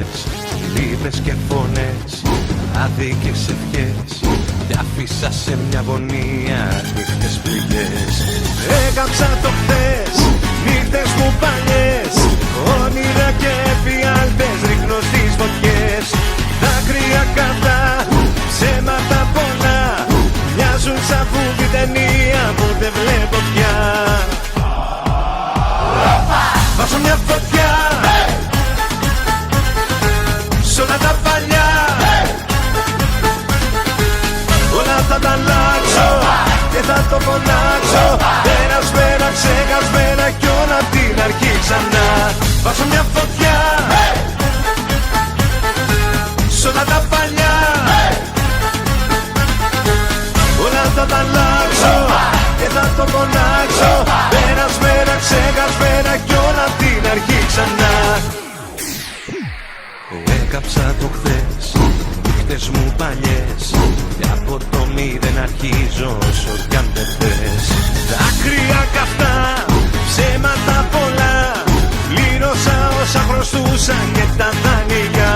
πληγές, λύπες και φωνές, άδικες ευχές, κι άφησα σε μια γωνία νύχτες πληγές. Έκαψα το χθες, νύχτες μου παλιές, όνειρα και εφιάλτες ρίχνω στις φωτιές. Δάκρυα κατά, ψέματα πολλά, μοιάζουν σαν βούβη ταινία που δεν βλέπω πια. Βάζω μια φωτιά σ' όλα τα παλιά, όλα θα τα αλλάξω και θα το φωνάξω. Περασμένα, ξεχασμένα κι όλα απ' την αρχή ξανά. Βάζω μια φωτιά σ' όλα τα παλιά, όλα θα τα αλλάξω και θα το φωνάξω. Περασμένα, ξεχασμένα κι όλα απ' την αρχή ξανά. Έκαψα το χθες, νύχτες μου παλιές, και από το μηδέν αρχίζω όσο κι αν δεν θες. Δάκρυα καυτά, ψέματα πολλά, πλήρωσα όσα χρωστούσα και τα δάνεια.